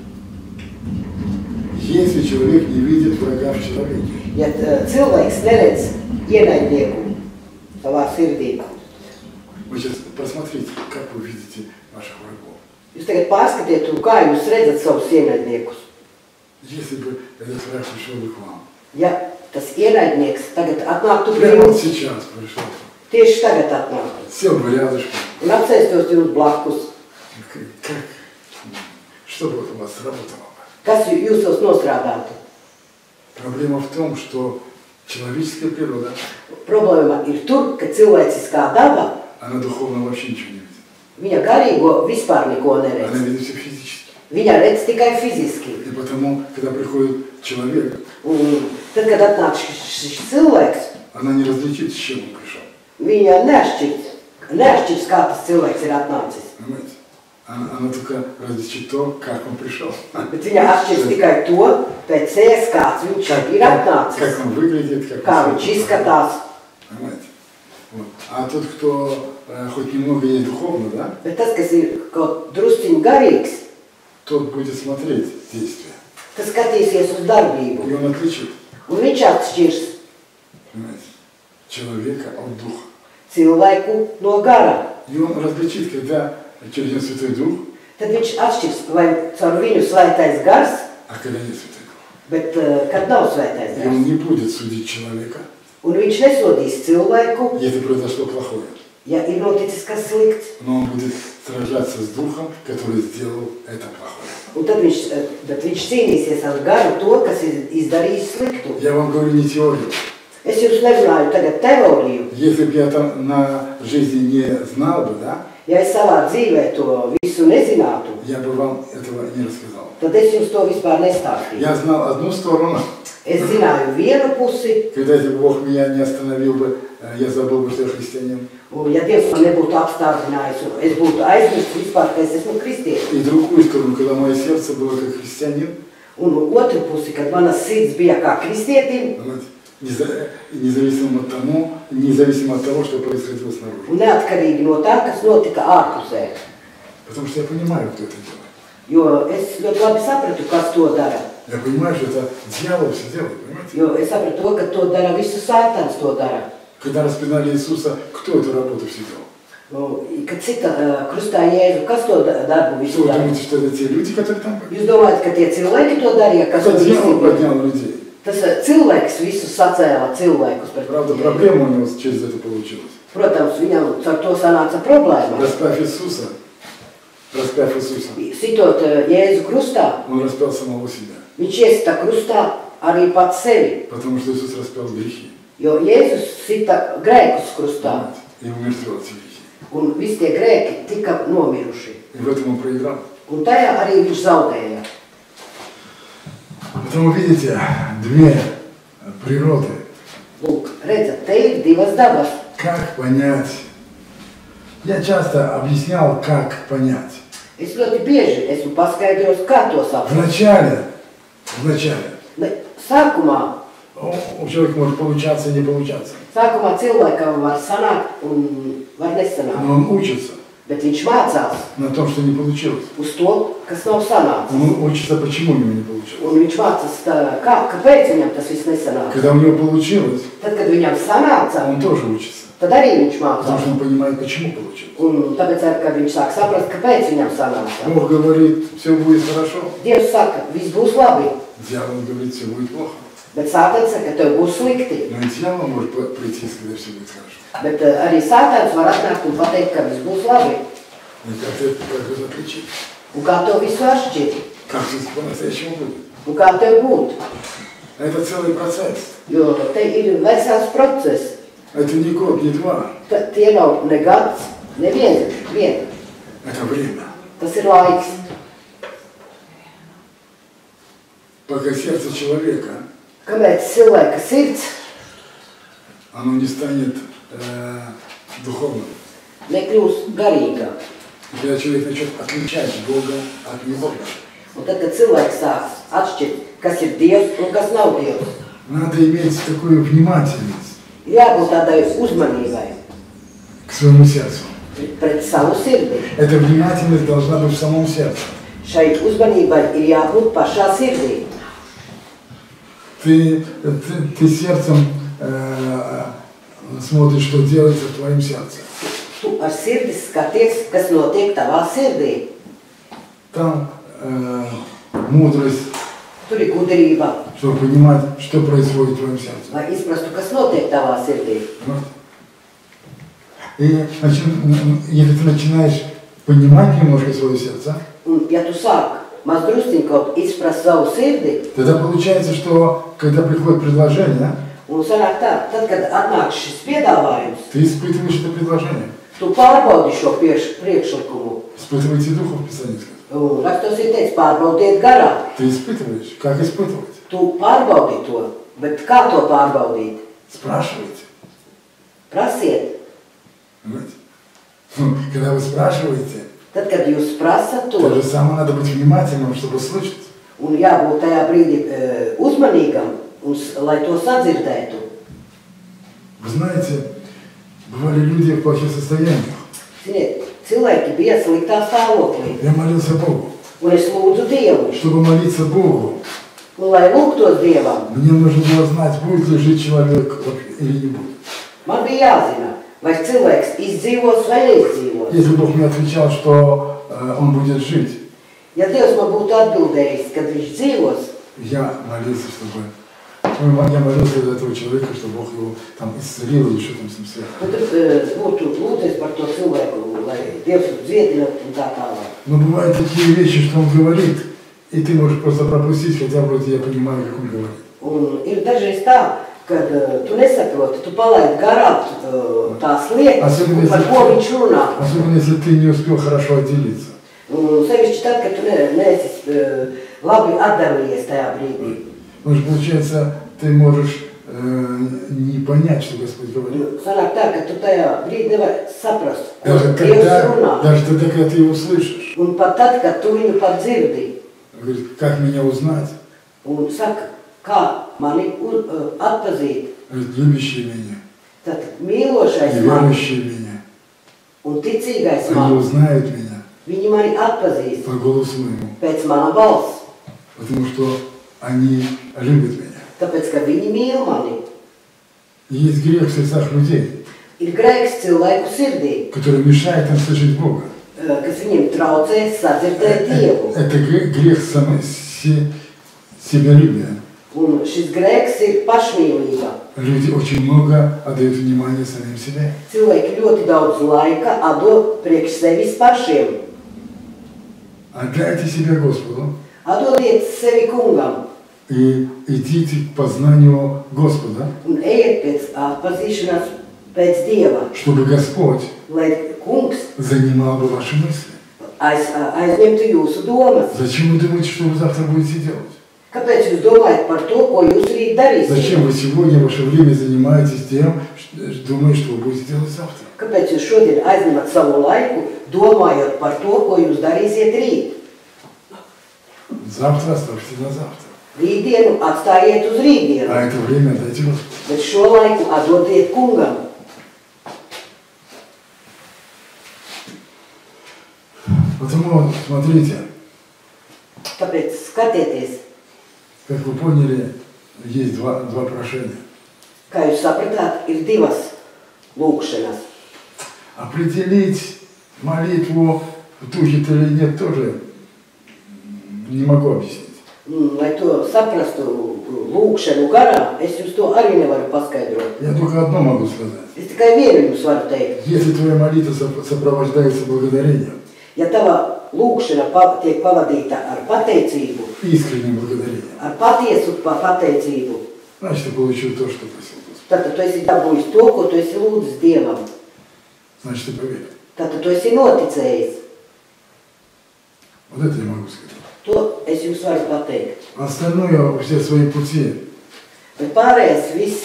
Если человек не видит врага в человеке,
ja cilvēks neredz ienaidnieku savā sirdī,
вы сейчас посмотрите, как вы видите ваших врагов.
jūs tagad pārskatiet, un kā jūs redzat savus ienaidniekus.
Если бы этот враг пришел бы к вам,
Ja tas ienaidnieks tagad atnāktu pie
прямо вот
jums,
сейчас пришел,
tieši tagad atnāktu,
сел бы рядышком,
un apsēstos jums blakus,
как, что бы у вас сработало бы?
kas jūsos nostrādātu?
Проблема в том, что человеческая природа,
Problēma ir tur, ka cilvēciskā daba,
она духовно вообще ничего не видит.
viņa garīgo vispār neko
Она
neredz.
видит все физически.
Viņa redz tikai fiziski.
И потому, когда приходит человек,
Un tad, kad atnāk šis cilvēks,
она не различит, с чем он пришел.
viņa neatšķirs, kā tas cilvēks ir atnācis.
Понимаете? Она только различит то, как он пришел.
Bet viņa atšķirs tikai to, pēc sejas, kāds viņš ir atnācis,
Как он выглядит, как
kā
он
viņš izskatās.
Понимаете? Вот. А тот, кто хоть немного есть духовно, да,
Bet tas, kas ir kaut drusciņ garīgs,
тот будет смотреть действия.
tas skatīsies uz darbību.
И он отличит,
Un viņš atšķirs
понимаете, человека от духа.
cilvēku no gara.
И он различит, когда через него Святой Дух,
Tad viņš atšķirs, vai caur viņu svētais gars,
а когда нет Святой Дух.
bet kad nav svētais
И
gars.
он не будет судить человека,
Un viņš nesodīs cilvēku,
если произошло плохое.
ja ir noticis kas slikts.
Но он будет сражаться с Духом, который сделал это плохое.
Un tad viņš cīnīsies ar garu to, kas ir izdarījis sliktu.
Я вам говорю не теорию.
Es jums nerunāju tagad teoriju.
Если бы я там на жизни не знал бы, да,
Ja es savā dzīvē to visu nezinātu,
я бы вам этого не рассказал.
tad es jums to vispār nestāstīju.
Я знал одну сторону.
Es zināju vienu pusi,
Когда если бы Бог меня не остановил бы, я забыл бы, что я христианин.
un ja Dievs man nebūtu apstādinājis, un es būtu aizmirsts vispār, ka es esmu kristietis.
И другую сторону, когда мое сердце было как христианин,
Un otru pusi, kad mana sirds bija kā kristietim,
понимаете, независимо от того, что происходило снаружи.
un neatkarīgi no tā, kas notika ārpusē.
Потому что я понимаю, кто это делает.
Jo es ļoti labi sapratu, kas to dara.
Я понимаю, что это дьявол все делает, понимаете?
Jo es sapratu to, ka to dara visu sātans to dara.
Когда распинали Иисуса, кто эту работу все делал?
Nu, kad cita krustā Jēzu, kas to darbu
Вы
visu dara?
думаете, что это те люди, которые там были?
Jūs domājat, ka tie cilvēki to darīja, kas
Это
to
дьявол
visu?
поднял людей.
Tas cilvēks visu sacēla cilvēkus par
Правда, проблема у него через это получилась.
Protams, viņam ar to sanāca problēma.
Распяв Иисуса,
Sitot Jēzu krustā,
он распял самого себя.
viņš iesita krustā arī pats sevi.
Потому что Иисус распял грехи.
Jo Jēzus sita grēkus krustā,
И умертвил эти грехи.
un visi tie grēki tika nomiruši.
И в этом он проиграл.
Un tajā arī viņš zaudēja.
Поэтому видите, две природы.
Lūk, redzat, te ir divas dabas.
Как понять? Я часто объяснял, как понять.
Es ļoti bieži esmu paskaidrojis, kā to saprast.
Вначале
Sākumā
у человека может получаться и не получаться.
cilvēkam var sanākt un var nesanākt.
Но он учится
Bet viņš mācās
на том, что не получилось.
uz to, kas nav sanācis.
Он учится, почему у него не получилось.
Un viņš mācās, kāpēc viņam tas viss nesanāca.
Когда у него получилось,
Tad, kad viņam sanāca,
он тоже учится.
tad arī viņš
Потому
mācās.
что он понимает, почему получилось.
Un tāpēc, arī, kad viņš sāk saprast, kāpēc viņam sanāca.
Бог говорит, все будет хорошо.
Dievs saka, viss būs labi,
Дьявол говорит, все будет плохо.
bet Sātans saka, ka tev būs slikti.
Но и дьявол может прийти и сказать, все будет хорошо.
Bet arī Sātans var atnākt un pateikt, ka viss būs labi.
И как это отличить?
Un kā to visu atšķirt?
Как жизнь по-настоящему будет?
Un kā tev būt?
Это целый процесс.
Jo te ir vesels process.
Это не год, не два.
Tie nav ne gads, ne vien.
Это время.
Tas ir laiks.
Пока сердце человека,
Kamēr cilvēka sirds
оно не станет духовным.
nekļūs garīga.
И когда человек начнет отличать Бога от Небога,
Un tad, kad cilvēks sāks atšķirt, kas ir Dievs un kas nav Dievs,
надо иметь такую внимательность
ir jābūt tādai uzmanībai
к своему сердцу.
pret savu sirdi.
Эта внимательность должна быть в самом сердце.
Šai uzmanībai ir jābūt pašā sirdī.
Ты сердцем смотришь, что делается в твоем сердце.
Tu ar sirdi skaties, kas notiek tavā sirdī.
Там мудрость,
Tur ir gudrība,
чтобы понимать, что происходит в твоем сердце.
lai izprastu, kas notiek tavā sirdī.
И если ты начинаешь понимать немножко свое сердце,
Un, ja tu sāk maz drusciņ kaut izprast savu sirdi,
тогда получается, что когда приходит предложение,
un sanāk tā, tad, kad atnāk šis piedāvājums,
ты испытываешь это предложение.
tu pārbaudi šo priekšlikumu.
Испытывайте духа в Писании.
Un rakstos ir teicis, pārbaudiet garā.
Ты испытываешь. Как испытывать?
Tu pārbaudi to, bet kā to pārbaudīt?
Спрашивайте.
Prasiet.
Понимаете? Когда вы спрашиваете,
Tad, kad jūs prasat to,
то же самое надо быть внимательным, чтобы слышать.
un jābūt tajā brīdī uzmanīgam, lai to sadzirdētu.
Вы знаете, бывали люди в плохих состояниях.
Ziniet, cilvēki bija sliktā stāvoklī,
Я молился Богу.
un es lūdzu Dievu,
Чтобы молиться Богу,
un lai lūgtos Dievam,
мне нужно было знать, будет ли жить человек или не будет.
man bija jāzina, vai cilvēks izdzīvos vai neizdzīvos.
Если Бог мне отвечал, что он будет жить,
Ja Dievs man būtu atbildējis, kad viņš dzīvos,
я молился, чтобы... Я молился за этого человека, чтобы Бог его там исцелил или что там с ним связано.
tad būtu lūdzies par to cilvēku, lai Dievs viņu dziedinātu un tā tālāk.
Но бывают такие вещи, что он говорит, и ты можешь просто пропустить, хотя вроде я понимаю, как он говорит.
Un ir dažreiz tā, kad tu nesaproti, tu palaidi garām tās lietas, par ko viņš runā.
Особенно если ты не успел хорошо отделиться.
Un sevišķi tad, kad tu neesi labi atdalījies tajā brīdī.
Потому что, получается, ты можешь не понять, что Господь говорит.
Sanāk tā, ka tu tajā brīdī nevari saprast, ko
Даже
Dievs runā.
тогда, когда ты его слышишь.
Un pat tad, kad tu viņu pat dzirdi,
Он говорит, как меня узнать?
un saka, kā mani atpazīt,
Говорит, любящий меня,
tad mīlošais mani
неверующий меня.
un ticīgais
Они
mani,
узнают меня
viņi mani atpazīs
по голосу моему,
pēc mana balss,
потому что они любят меня.
tāpēc, ka viņi mīl mani.
И есть грех в сердцах людей,
Ir grēks cilvēku sirdī,
который mешает им слышать Бога.
kas viņiem traucē sadzirdēt Dievu.
Это грех себялюбия.
Un šis grēks ir pašmīlība.
Люди очень много отдают внимания самим себе.
Cilvēki ļoti daudz laika atdod priekš sevis pašiem.
Отдайте себя Господу
Atdodiet sevi kungam
и идите к познанию Господа,
un ejiet pēc atpazīšanās pēc Dieva,
чтобы Господь
lai kungs
занимал бы ваши мысли.
aizņemtu jūsu domas.
Зачем вы думаете, что вы завтра будете делать?
Kāpēc jūs domājat par to, ko jūs rīt darīsiet?
Зачем вы сегодня ваше время занимаетесь тем, думая, что вы будете делать завтра?
Kāpēc jūs šodien aizņemat savu laiku, domājot par to, ko jūs darīsiet rīt?
Завтра оставьте на завтра.
Rītdienu atstājiet uz rītdienu,
А это время отдайте Господу.
bet šo laiku atdodiet kungam.
Потому, смотрите,
Tāpēc skatieties,
как вы поняли, есть два прошения.
kā jūs sapratāt, ir divas lūkšanas.
Определить молитву в духе или нет тоже не могу объяснить.
Lai to saprastu lūkšanu garā, es jums to arī nevaru paskaidrot.
Я только одно могу сказать.
Es tikai vienu jums varu teikt.
Если твоя молитва сопровождается благодарением,
Ja tava lūkšana tiek pavadīta ar pateicību,
искренним благодарением,
ar patiesu pateicību,
значит, ты получил то, что просил Господь.
tad tu esi dabūjis to, ko tu esi lūdzis Dievam.
Значит, ты поверил.
Tad tu esi noticējis.
Вот это я могу сказать.
To es jums varu pateikt.
Остальное, все свои пути.
Bet pārējais viss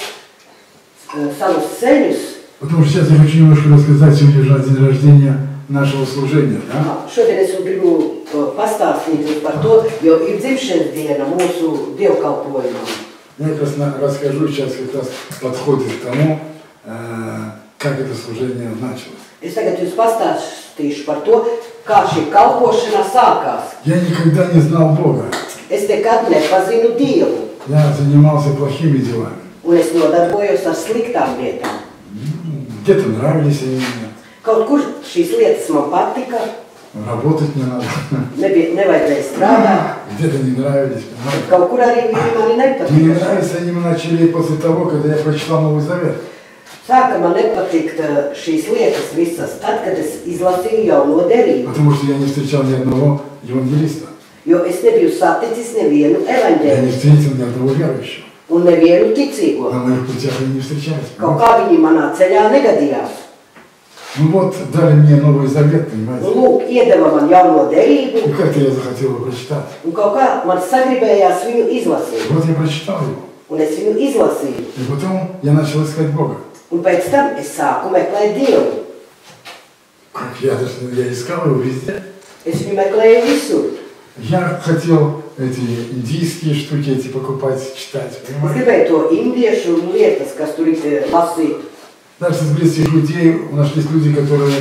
savus ceļus.
Потому что сейчас я хочу немножко рассказать, сегодня же день рождения нашего служения. Да?
Šodien es gribu pastāstīt par to, jo ir dzimšanas diena mūsu dievkalpojumam.
Я как раз расскажу, сейчас как раз подходит к тому, как это служение началось.
Es tagad jums pastāstīšu par to, kā šī kalpošana sākās.
Я никогда не знал Бога.
Es nekad nepazinu Dievu.
Я занимался плохими делами.
Un es nodarbojos ar sliktām lietām.
Где-то нравились они мне.
Kaut kur šīs lietas man patika.
Работать не надо.
Nevajadzēja strādāt.
Где-то не nравились.
Kaut kur arī viņi mani nepatika.
Мне нравится они начали после того, когда я прочитал Новый Завет.
Sāka man nepatikt šīs lietas visas, tad, kad es izlasīju Jauno derību.
Потому что я не встречал ни одного евангелиста.
Jo es nebiju saticis nevienu
Я не
evaņģēlistu
встретил ни одного верующего.
un nevienu ticīgo.
На моих путях они не встречались.
Kaut kā viņi manā ceļā negadījās.
Ну вот, dали мне Новый Завет, понимаете?
Un lūk, iedeva man Jauno derību,
И как-то я захотел его прочитать.
un kaut kā man sagribējās viņu izlasīt.
Вот я прочитал его.
Un es viņu izlasīju.
И потом я начал искать Бога.
Un pēc tam es sāku meklēt Dievu.
Как я искал его везде.
Es viņu meklēju visur.
Я хотел эти индийские штуки эти покупать, читать,
Es
понимаете?
gribēju to indiešu lietas, kas tur ir lasīt.
Даже из близких людей нашлись люди, которые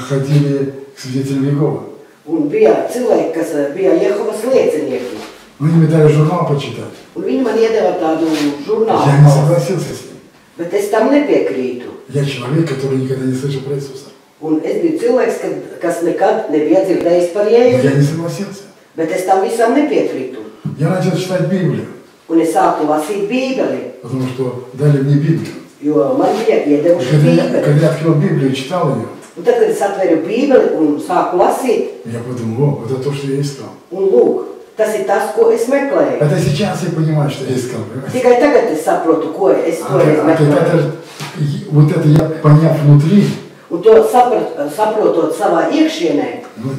ходили к свидетелям Иеговы.
Un bija cilvēki, kas bija Jehovas liecinieki.
Они мне дали журнал почитать.
Un viņi man iedeva tādu žurnālu.
Я не согласился с ним.
Bet es tam nepiekrītu.
Я человек, который никогда не слышал про Иисуса.
Un es biju cilvēks, kas nekad nebija dzirdējis par
Но
Jēzu.
я не согласился.
Bet es tam visam nepiekrītu.
Я начал читать Библию,
Un es sāku lasīt Bībeli,
потому что дали мне Библию.
jo man bija
И
iedevuši
когда
Bībeli.
я открыл Библию и читал ее,
Un tad, kad es atveru Bībeli un sāku lasīt,
я подумал, о, это то, что я искал.
un lūk, tas ir tas, ko es meklēju.
Это сейчас я понимаю, что я искал, понимаете?
Tikai tagad es saprotu, ko es toreiz meklēju.
Вот это я поняв внутри,
Un to saprotot savā iekšienē,
вот,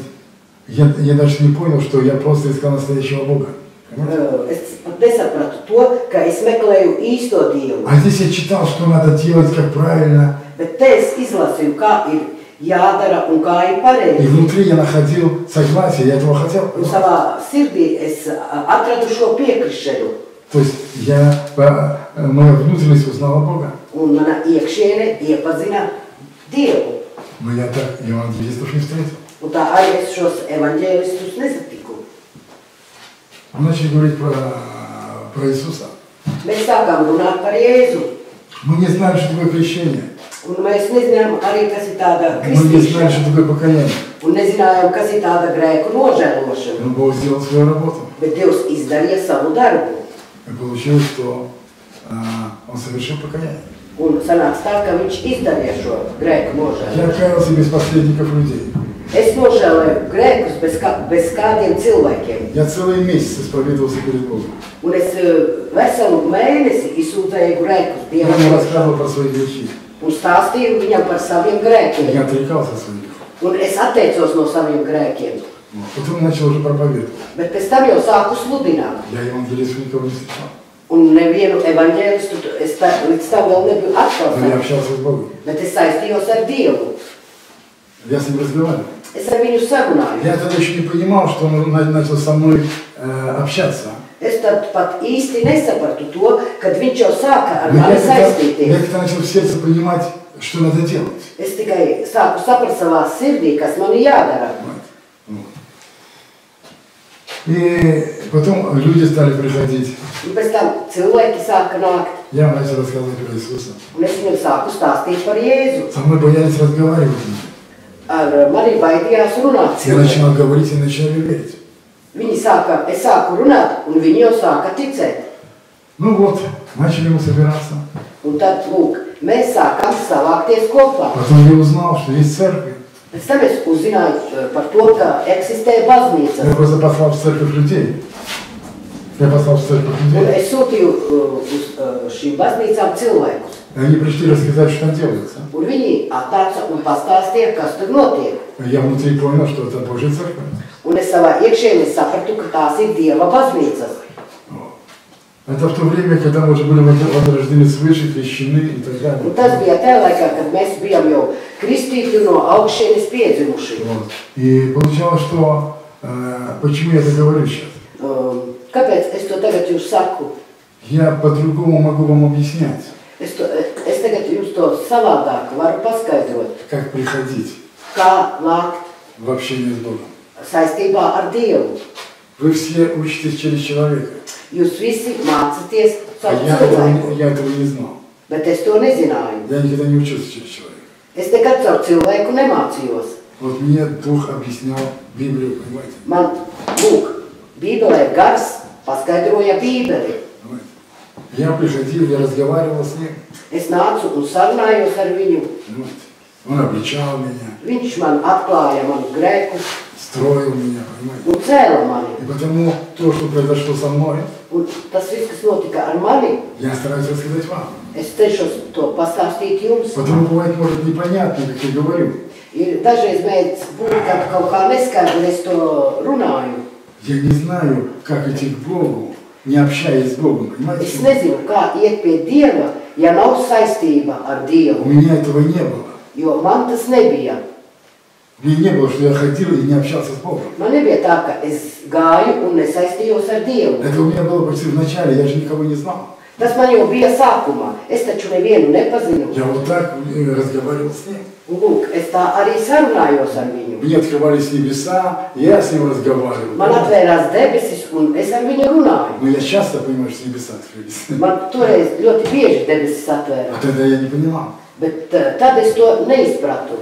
я даже не понял, что я просто искал настоящего Бога. Понимаете?
es pat nesapratu to, ka es meklēju īsto Dievu.
А здесь я читал, что надо делать, как правильно.
Bet te es izlasīju, kā ir jādara un kā ir
И
pareizi.
внутри я находил согласие, я этого хотел.
Un savā sirdī es atradu šo piekrišanu.
То есть моя внутренность узнала Бога.
Un mana iekšiene iepazina Dievu.
Но я так евангелистов не встретил.
Un tā arī es šos evaņģēlistus nesatiku.
Мы начали говорить про Иисуса.
Mēs sākām runāt par Jēzu.
Мы не знали, что такое крещение.
Un mēs nezinājām arī, kas ir tāda
Мы не знали,
kristīšana.
что такое покаяние.
Un nezinājām, kas ir tāda grēku nožēlošana.
Но Бог сделал свою работу.
Bet Dievs izdarīja savu darbu.
И получилось, что Он совершил покаяние.
Un sanāca tā, ka viņš izdarīja šo grēku
Я
nožēlošanu.
каялся без посредников людей.
Es nožēloju grēkus bez kādiem cilvēkiem.
Я целый месяц исповедовался перед Богом.
Un es veselu mēnesi izsūdzēju grēkus
Я
Dievam
ему рассказывал про свои грехи.
un stāstīju viņam par saviem grēkiem.
Я отрекался от своих грехов.
Un es atteicos no saviem grēkiem.
Потом начал уже проповедовать.
Bet pēc tam jau sāku sludināt.
Я евангелистов никого не встречал.
Un nevienu evaņģēlistu es līdz tam vēl nebiju
Но я
atklāts.
общался с Богом.
Bet es saistījos ar Dievu.
Я с ним разговаривал.
Es ar viņu sarunāju.
Я тогда еще не понимал, что он начал со мной общаться.
Es tad pat īsti nesapratu to, kad viņš jau sāka ar
Но
mani
я
saistīties.
как-то начал в сердце понимать, что надо делать.
Es tikai sāku saprast savā sirdī, kas man ir jādara.
Вот. И потом люди стали приходить.
Un pēc tam cilvēki sāka nākt,
Я начал рассказывать про Иисуса.
un es viņam sāku stāstīt par Jēzu.
Со мной боялись разговаривать.
Ar mani baidījās runāt
Я
cilvēki.
начинал говорить и начали верить.
Es sāku runāt, un viņi jau sāka ticēt.
Ну вот, начали мы собираться.
Un tad, lūk, mēs sākām savākties kopā.
Потом я узнал, что есть церковь.
Pēc tam es uzzināju par to, ka eksistē baznīca.
Я просто послал в церковь людей. Я послал в церковь
Un
людей.
es sūtīju uz šīm baznīcām cilvēkus.
И они пришли рассказать, что там делается.
Un viņi atnāca un pastāstīja, kas tur notiek.
Я внутри понял, что это Божья церковь.
Un es savā iekšienē sapratu, ka tās ir Dieva baznīcas.
Это в то время, когда мы уже были возрождены свыше, крещены и так далее.
Un tas bija tajā laikā, kad mēs bijām jau kristīti un no augšienes piedzimuši.
Вот. И получалось, что почему я это говорю сейчас?
Kāpēc es to tagad jums saku?
Я по-другому могу вам объяснять.
Es tagad Gribat jums to savādāk varu paskaidrot.
Как приходить
Kā nākt
в общение с Богом.
saistībā ar Dievu.
Вы все учитесь через человека.
Jūs visi mācaties
А
savu cilvēku,
я этого не знал.
bet es to nezināju.
Я никогда не учился через человека.
Es nekad caur cilvēku nemācījos.
Вот мне Дух объяснял Библию, понимаете?
Man, lūk, Bībelē gars paskaidroja Bībeli.
Понимаете? Я приходил, я разговаривал с ним.
Es nācu un sarunājos ar viņu.
Понимаете? Он обличал меня,
Viņš man atklāja manu grēku
строил меня, понимаете?
un cēla mani.
И потому то, что произошло со мной,
Un tas viss, kas notika ar mani,
я стараюсь рассказать вам.
es cenšos to pastāstīt jums.
Потому бывает, может, непонятно, как я говорю.
Ir dažreiz mēdz būt, ka kaut kā neskaidri es to runāju.
Я не знаю, как идти к Богу, не общаясь с Богом, понимаете?
Es nezinu, kā iet pie Dieva, ja nav saistība ar
У
Dievu,
меня этого не было.
jo man tas nebija.
Мне не было, что я ходил и не общался с Богом.
Man nebija tā, ka es gāju un nesaistījos ar Dievu.
Это у меня было почти в начале, я же никого не знал.
Tas man jau bija sākumā. Es taču nevienu nepazinu.
Я вот так разговаривал с ним.
Un lūk, es tā arī sarunājos ar viņu.
Мне открывались небеса, я с ним разговаривал.
Man atvērās debesis un es ar viņu runāju.
Но я часто понимаю, что небеса открылись.
Man toreiz ļoti bieži debesis atvērās.
А тогда я не понимал.
Bet tad es to neizpratu.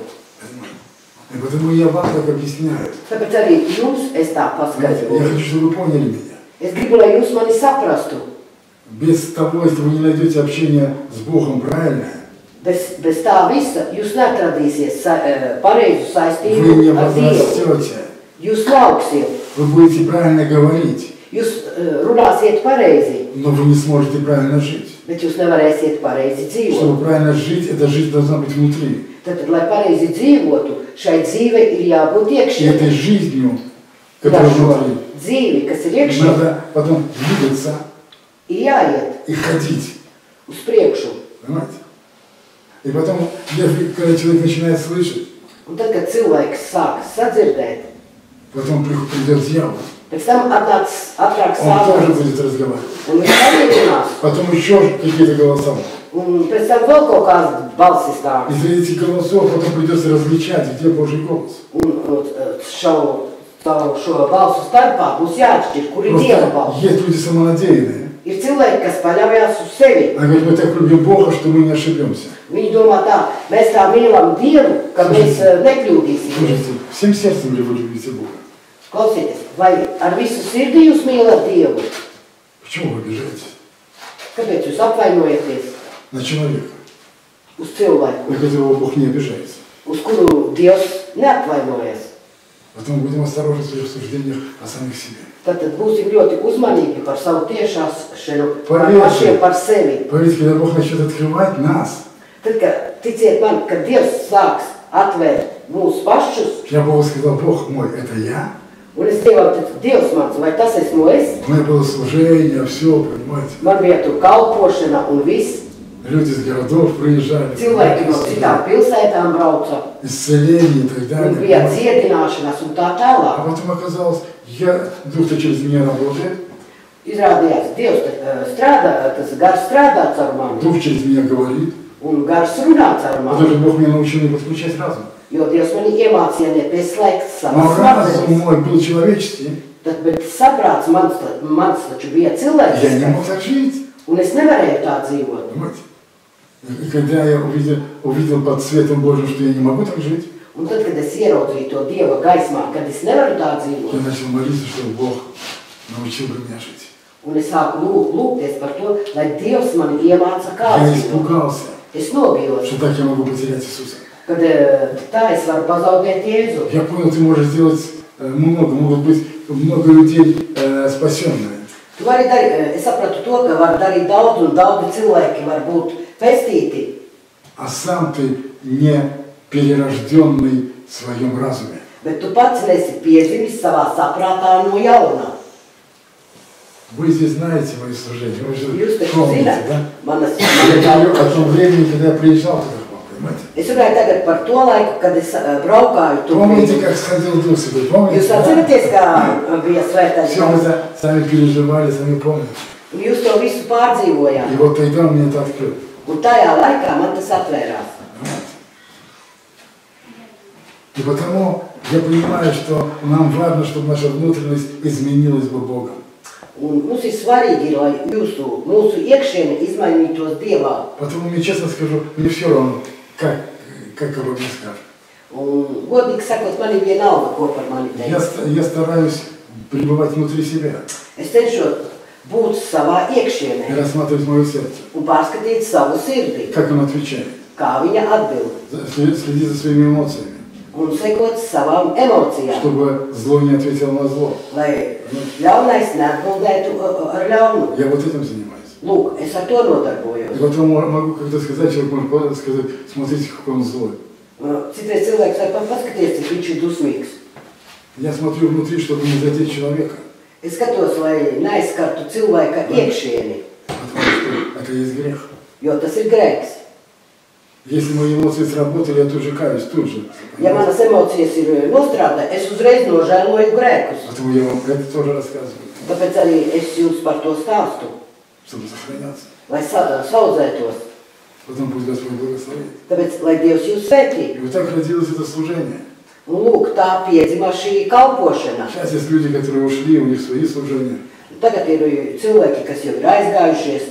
И потому я вам так объясняю.
Tāpēc arī jums es tā
Я
paskaidroju.
хочу, чтобы вы поняли меня.
Es gribu, lai jūs mani saprastu.
Без того, если вы не найдете общение с Богом правильное,
Bez tā visa jūs neatradīsiet pareizu
вы
saistību
не
ar Dievu.
возрастете.
Jūs lauksiet,
Вы будете правильно говорить,
jūs runāsiet pareizi,
но вы не сможете правильно жить.
bet jūs nevarēsiet pareizi dzīvot.
Чтобы правильно жить, эта жизнь должна быть внутри.
Tad, lai pareizi dzīvotu, šai dzīvei ir jābūt
И
iekšā.
этой жизнью, которая внутри,
Dzīvi, kas ir iekšā,
надо потом двигаться
ir jāiet
и ходить.
uz priekšu.
Понимаете? И потом, когда человек начинает слышать,
Un tad, kad cilvēks sāk sadzirdēt,
потом придет дьявол,
pēc tam atnāks
он тоже
sāpes,
будет разговаривать.
un viņš arī runās.
Потом еще какие-то голоса.
Un pēc tam vēl kaut kādas balsis nāk.
И среди этих голосов потом придется различать, где Божий голос.
Un šo balsu starpā būs jāatšķir, kur ir Dieva
Просто
balss.
есть люди самонадеянные.
Ir cilvēki, kas paļaujas uz sevi.
Они говорят, мы так любим Бога, что мы не ошибемся.
Viņi domā tā, mēs tā mīlam Dievu, ka mēs nekļūdīsimies.
Слушайте, всем сердцем ли вы любите Бога?
Klausieties, vai ar visu sirdi jūs mīlat Dievu?
Почему вы обижаетесь
Kāpēc jūs apvainojaties
на человека,
uz cilvēku,
на которого Бог не обижается?
uz kuru Dievs neapvainojas?
Потом будем осторожны в своих суждениях о самих себе.
Tad būsim ļoti uzmanīgi par savu tiešāšanu, par
Поверьте.
pašiem par sevi.
Поверьте, когда Бог начнет открывать нас,
Tad, kad ticiet man, kad Dievs sāks atvērt mūsu pašus,
я Богу сказал, Бог мой, это я?
un es Dievam teicu, Dievs mans, vai tas esmu es?
У меня было служение, все, понимаете?
Man bija tur kalpošana un viss.
Люди из городов приезжали.
Cilvēki no citām pilsētām brauca.
Исцеление и так
Un
далее.
bija
понимаете?
dziedināšanas un tā
А
tālāk.
потом оказалось, Дух-то через меня работает,
Izrādījās, Dievs strādā, tas gars strādā caur mani.
Дух через меня говорит.
Un gars runā caur
Потому
mani.
что Бог меня научил не подключать разум.
Jo Dievs mani iemācīja nepieslēgt
Но
savas
разум
smadzenes.
мой был человеческий.
Tad, bet saprāts mans taču bija
Я не
cilvēks.
мог так жить.
Un es nevarēju tā dzīvot.
Понимаете? И когда я увидел под светом Божьим, что я не могу так жить,
Un tad, kad es ieraudzīju to Dieva gaismā, kad es nevaru tā
я
dzīvot,
начал молиться, чтобы Бог научил бы меня жить.
un es sāku lūgties par to, lai Dievs mani iemāca kā
Я
dzīvot.
испугался,
Es nobijos,
что так я могу потерять Иисуса.
kad tā es varu pazaudēt Jēzu.
Я понял, ты можешь сделать много, могут быть много людей спасенные.
Tu vari darīt, es sapratu to, ka var darīt daudz un daudzi cilvēki var būt pestīti,
А сам ты не перерожденный в своем разуме.
bet tu pats nesi piedzimis savā saprātā no jauna.
Вы здесь знаете мои служения, вы же
Jūs taču
помните,
zināt,
да?
manas
Я говорю о том времени, когда я приезжал туда к вам, понимаете?
Es runāju tagad par to laiku, kad es braukāju tur.
Помните, как сходил Дух Святой, помните?
Jūs atceraties, kā bija svētais
Все мы
gars?
это сами переживали, сами помните.
Jūs to visu pārdzīvojāt.
И вот тогда он мне это открыл.
Un tajā laikā man tas atvērās.
И потому я понимаю, что нам важно, чтобы наша внутренность изменилась бы Богом.
Un mums ir svarīgi, lai mūsu iekšiene izmainītos Dievā.
Потому мне честно скажу, мне все равно, как обо мне скажут.
Un godīgi sakot, man ir vienalga, ko par mani teiks.
Я стараюсь пребывать внутри себя.
Es cenšos būt savā iekšienē.
И рассматривать мое сердце.
Un pārskatīt savu sirdi.
Как он отвечает.
Kā viņa atbild.
Следить за своими эмоциями.
Un sekot savām emocijām.
Чтобы зло не ответило на зло.
Lai ļaunais neatbildētu ar ļaunu.
Я вот этим занимаюсь.
Lūk, es ar to nodarbojos.
И потом могу как-то сказать, человек может сказать, смотрите, какой он злой.
Citreiz cilvēks var paskatīties, cik viņš ir dusmīgs.
Я смотрю внутри, чтобы не задеть человека.
Es skatos, lai neaizskartu cilvēka iekšieni.
Потому что это есть грех.
Jo tas ir grēks.
Если мои эмоции сработали, я тут же каюсь, тут же.
Ja manas emocijas ir nostrādā, es uzreiz nožēloju grēkus.
Поэтому я вам это тоже рассказываю.
Tāpēc arī es jums par to stāstu.
Чтобы сохраняться.
Lai saudzētos.
Потом пусть Господь благословит.
Tāpēc, lai Dievs jūs svētī.
И вот так родилось это служение.
Un lūk, tā piedzima šī kalpošana.
Сейчас есть люди, которые ушли, у них свои служения.
Tagad ir cilvēki, kas jau ir aizgājušies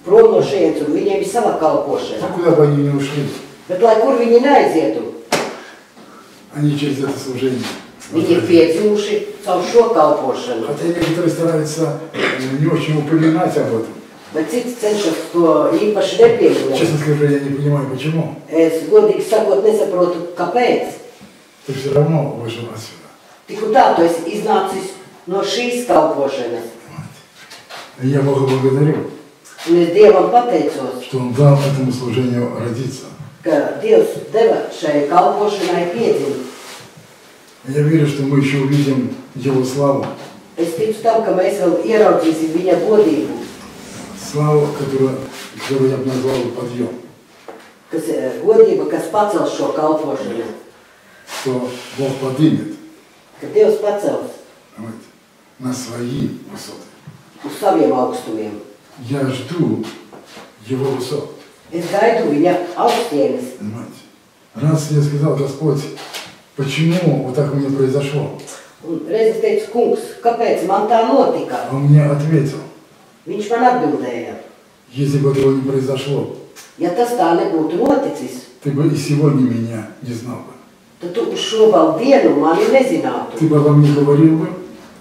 prom no šejienes, un viņiem ir sava kalpošana.
А куда бы они не ушли?
Bet lai kur viņi neaizietu,
Они через это служение.
viņi ir piedzimuši caur šo kalpošanu.
Хотя некоторые стараются не очень упоминать об этом.
Bet cits cenšas to īpaši nepieminēt.
Честно скажу, я не понимаю, почему.
Es godīgi sakot nesaprotu, kāpēc.
Ты все равно вышел отсюда.
Tik un tā, tu esi iznācis no šīs kalpošanas.
И я Бога благодарю,
Un es Dievam pateicos,
что Он дал этому служению родиться.
ka Dievs deva šai kalpošanai piedzimt.
Я верю, что мы еще увидим Его славу.
Es ticu tam, ka mēs vēl ieraudzīsim viņa godību,
Славу, которую я бы назвал подъем.
Godība, kas pacels šo kalpošanu.
Что Бог поднимет,
Ka Dievs pacels
понимаете, на свои высоты.
uz saviem augstumiem.
Я жду Его высот.
Es gaidu viņa augstienes.
Понимаете? Раз я сказал, Господь, почему вот так у меня произошло?
Un reiz es teicu, kungs, kāpēc man tā notika?
Он мне ответил,
Viņš man atbildēja.
если бы этого не произошло,
Ja tas tā nebūtu noticis,
ты бы и сегодня меня не знал бы.
tad tu uz šo vēl dienu mani nezinātu.
Ты бы обо мне говорил бы,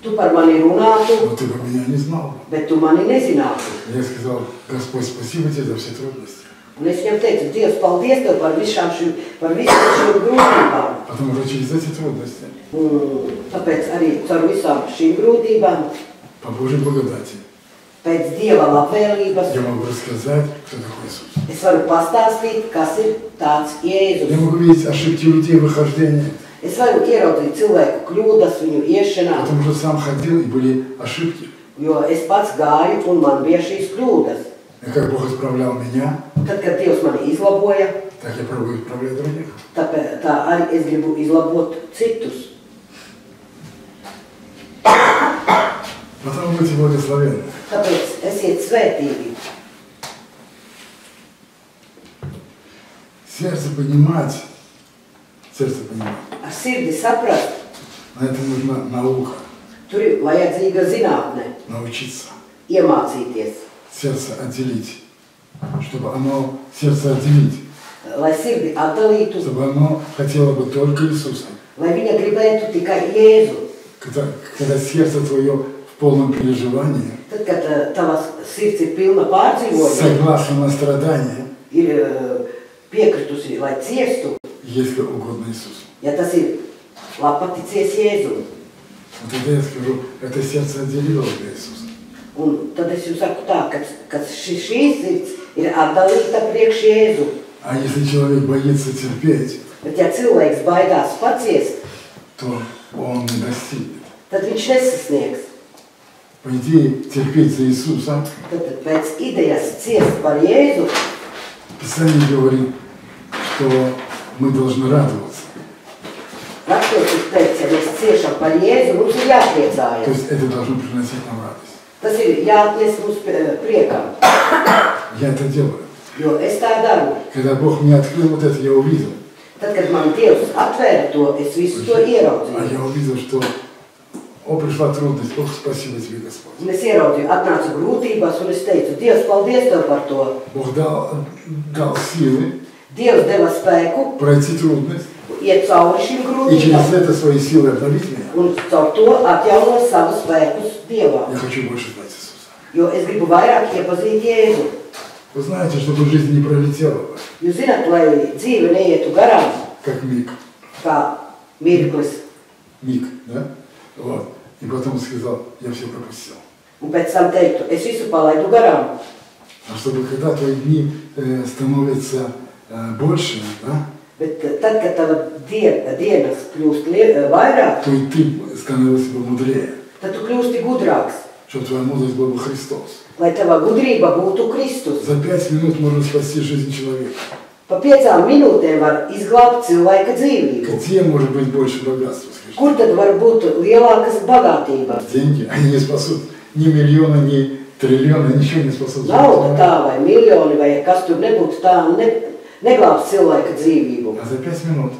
Tu par mani runātu,
но ты бы меня не знал бы.
bet tu mani nezinātu.
Я сказал, Господь, спасибо тебе за все трудности.
Un es viņam teicu, Dievs, paldies tev par visām šīm grūtībām.
Потому что через эти трудности,
Tāpēc arī caur visām šīm grūtībām,
по Божьей благодати,
pēc Dieva labvēlības,
я могу рассказать, кто такой Иисус.
es varu pastāstīt, kas ir tāds Jēzus.
Я могу видеть ошибки людей в выхождении,
Es varu ieraudzīt cilvēku kļūdas viņu iešanā,
потому что сам ходил и были ошибки.
jo es pats gāju un man bija šīs kļūdas.
И как Бог исправлял меня,
Tad, kad Dievs mani izlaboja,
так я пробую исправлять других.
tāpēc tā arī es gribu izlabot citus.
Потому будьте благословенны.
Tāpēc esiet svētīgi.
Сердце понимать.
Ar sirdi saprast,
На это нужна наука,
tur ir vajadzīga zinātne,
научиться.
iemācīties,
Сердце отделить, чтобы оно сердце отделить,
lai sirdi atdalītu,
чтобы оно хотело бы только Иисуса.
lai viņa gribētu tikai Jēzu.
Когда сердце твое в полном переживании,
Tad, kad tavas sirds ir pilna pārdzīvojuma,
согласно на страдания,
ir piekritusi, lai ciestu,
если угодно Иисусу.
ja tas ir paticies Jēzum.
Вот тогда я скажу, это сердце отделило для Иисуса.
Un tad es jums saku tā, ka šī sirds ir atdalīta priekš Jēzu.
А если человек боится терпеть,
Bet ja cilvēks baidās paciest,
то он не достигнет.
tad viņš nesasniegs.
По идее, терпеть за Иисуса,
Tad pēc idejas ciest par Jēzu,
Писание говорит, что мы должны радоваться.
rakstos ir teikts, ja mēs ciešam par Jēzu, mums ir
То
jāpriecājas.
есть это должно приносить нам радость.
Tas ir jāatnes mums priekam.
Я это делаю.
Jo es tā daru.
Когда Бог мне открыл вот это, я увидел.
Tad, kad man Dievs atvēra to, es visu to
А
ieraudzīju.
я увидел, что пришла трудность. Бог, спасибо тебе, Господь.
Un es ieraudzīju, atnācu grūtībās, un es teicu, Dievs, paldies Tev par to.
Бог дал силы
Dievs deva spēku
пройти трудность
iet cauri šīm
и через
grūtībām.
это свои силы обновить меня.
Un caur to atjaunot savus spēkus Dievā.
Я хочу больше знать Иисуса.
Jo es gribu vairāk iepazīt Jēzu.
Вы знаете, чтобы жизнь не пролетела бы,
Jūs zināt, lai dzīve neietu garām,
как миг.
kā mirklis.
Миг, да? Вот. И потом сказал, я все пропустил.
Un pēc tam teiktu, es visu palaidu garām.
А чтобы когда твои дни становятся больше, да?
Bet tad, kad tava dienas kļūst vairāk,
То и ты становился бы мудрее.
tad tu kļūsti gudrāks.
Чтобы твоя мудрость была бы Христос.
Lai tava gudrība būtu Kristus.
За 5 минут можно спасти жизнь человека.
Pa 5 minūtēm var izglābt cilvēka dzīvību.
Где может быть больше богатства, скажите?
Kur tad var būt lielākas bagātības?
Деньги, они не спасут ни миллиона, ни триллиона, ничего не спасут.
Nauda tā vai miljoni vai kas tur nebūtu tā, neglābs cilvēka dzīvību.
А за 5 минут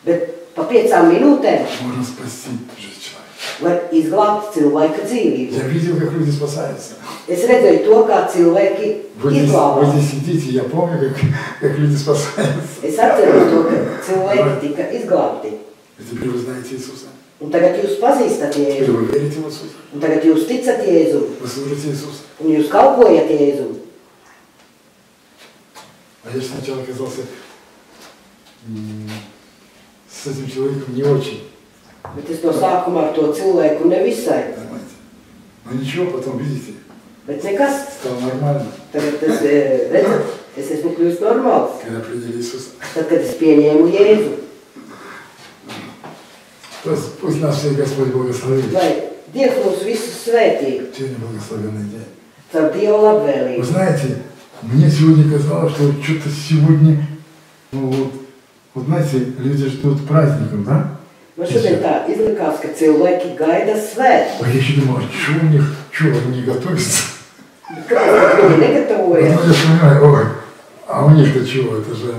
Bet pa 5 minūtēm
можно спасти жизнь человека.
var izglābt cilvēka dzīvību.
Я видел, как люди спасаются.
Es redzēju to, kā cilvēki
Вы
izglābās.
здесь сидите, я помню, как люди спасаются.
Es atceros to, ka cilvēki tika izglābti.
И теперь вы знаете Иисуса.
Un tagad jūs pazīstat
Теперь
Jēzu.
вы верите в Иисуса.
Un tagad jūs ticat Jēzu.
Вы служите Иисусу.
Un jūs kalpojat Jēzu.
А я сначала оказался с этим человеком не очень.
Bet es no sākumā ar to cilvēku nevisai.
Понимаете? Но ничего, потом, видите,
Bet nekas.
стало нормально,
Tagad tas, redzat, es esmu kļūst normāls.
когда приняли Иисуса.
Tad, kad es pieņēmu Jēzu.
То есть пусть нас всех Господь благословит.
Lai Dievs mūs visus svētī.
Сегодня благословенный день.
Caur Dieva labvēlību.
Вы знаете, мне сегодня казалось, что что-то сегодня, ну вот знаете, люди ждут праздников, да?
Man šodien tā izlikās, ka cilvēki gaida svēt.
А я еще думал, что у них, что они не готовятся?
Kāpēc viņi
Потом
negatavojas?
я понимаю, ой, а у них-то чего, это же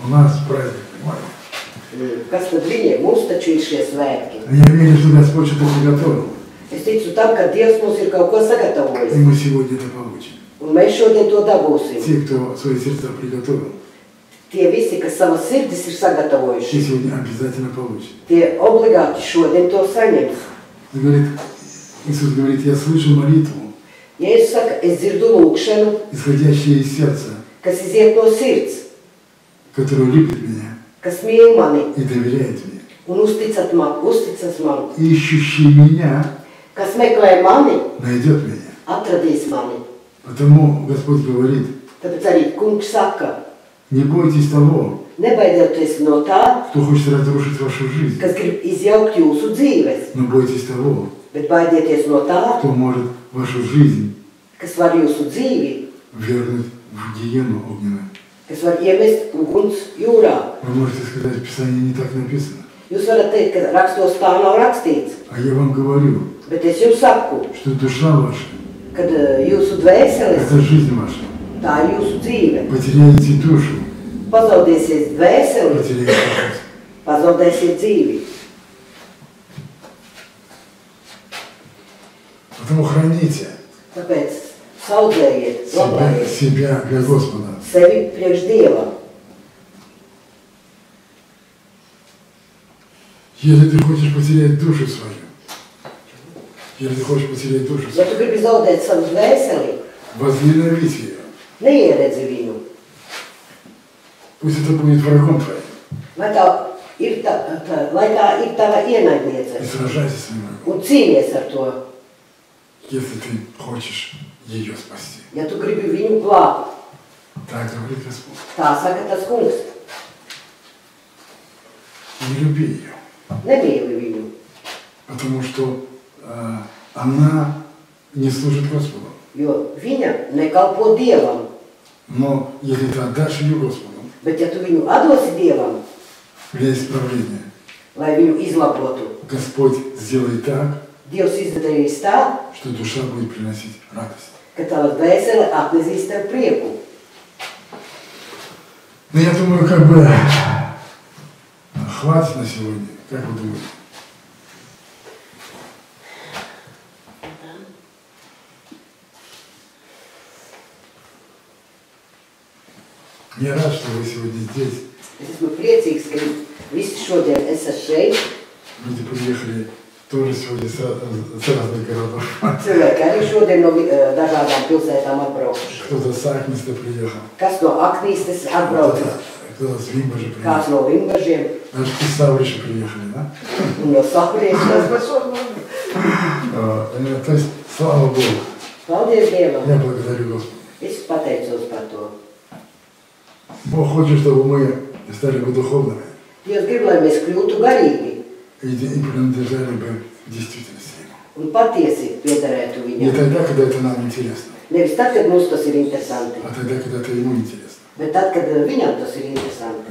у нас праздник, понимаете?
Kas tad viņiem? Mums taču ir šie svētki.
Я верю, что Господь что-то приготовил,
Es ticu tam, ka Dievs mums ir kaut ko
и
sagatavojis.
мы сегодня это получим.
Un mēs šodien to dabūsim.
Те, кто свои сердца приготовил,
Tie visi, kas savas sirdis ir
те
sagatavojuši,
сегодня обязательно получат.
tie obligāti šodien to saņems.
Говорит, Иисус говорит, я слышу молитву,
Jēzus saka, es dzirdu lūkšanu,
исходящую из сердца,
kas iziet no sirds,
которая любит меня
kas mīl mani
и доверяет мне.
un uzticas man,
Ищущий меня
kas meklē mani,
найдет меня.
atradīs mani.
Потому Господь говорит,
Tāpēc arī kungs saka,
не бойтесь того,
nebaidieties no tā,
кто хочет разрушить вашу жизнь,
kas grib izjaukt jūsu dzīves,
но бойтесь того,
bet baidieties no tā,
кто может вашу жизнь
kas var jūsu dzīvi,
вернуть в гиену огненную.
kas var iemest uguns jūrā.
Вы можете сказать, в Писании не так написано.
Jūs varat teikt, ka rakstos tā nav rakstīts,
А я вам говорю,
bet es jums saku,
что душа ваша,
kad jūsu dvēseles,
это жизнь ваша.
tā ir jūsu dzīve.
Потеряете душу,
Pazaudēsiet dvēseli,
потеряете жизнь.
pazaudēsiet dzīvi.
Потому храните
Tāpēc saudzējiet, labājiet
себя для Господа.
sevi priekš Dieva.
Если ты хочешь потерять душу свою, если ты хочешь потерять душу
Ja
свою,
tu gribi zaudēt savu dvēseli,
возненавидь ее.
neieredzi viņu.
Пусть это будет врагом твоим.
Lai tā ir tava
И
ienaidniece.
сражайся с ним врагом,
Un cīnies ar to,
если ты хочешь ее спасти.
ja tu gribi viņu glābt.
Так говорит Господь.
Tā saka tas kungs.
Не люби ее,
Nemīli viņu,
потому что она не служит Господу.
jo viņa nekalpo Dievam.
Но если ты отдашь ее Господу
Bet ja tu viņu atdosi Dievam,
для исправления,
lai viņu izlabotu,
Господь сделает так,
Dievs izdarīs tā,
что душа будет приносить радость.
ka tava dvēsele atnesīs tev prieku.
Ну, я думаю, как бы хватит на сегодня. Как вы думаете? Я рад, что вы сегодня здесь.
Es esmu priecīgs, ka visi šodien esat šeit.
Люди приехали тоже сегодня с разных городов.
Cilvēki arī šodien no dažādām pilsētām atbraukuši.
Кто-то с Акмиста приехал.
Kas no Aknīstes atbraucis,
Кто-то с Вимбажа приехал.
kāds no Limbažiem
Даже из Савриши приехали, да?
un no Sapriešas.
То есть, слава Богу.
Paldies Dievam!
Я благодарю Господа.
Es pateicos par to.
Бог хочет, чтобы мы стали бы духовными
Dievs grib, lai mēs kļūtu garīgi
и принадлежали бы действительности Ему.
un patiesi piederētu
Не
viņam.
тогда, когда это нам интересно,
Nevis tad, kad mums tas ir interesanti,
а тогда, когда это Ему интересно.
bet tad, kad viņam tas ir interesanti.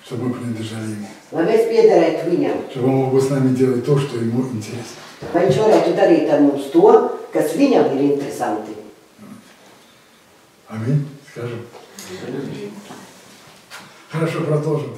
Чтобы мы принадлежали Ему.
Lai mēs piederētu viņam,
Чтобы Он мог бы с нами делать то, что Ему интересно.
lai viņš varētu darīt ar mums to, kas viņam ir interesanti.
Аминь. Скажем. Хорошо, продолжим.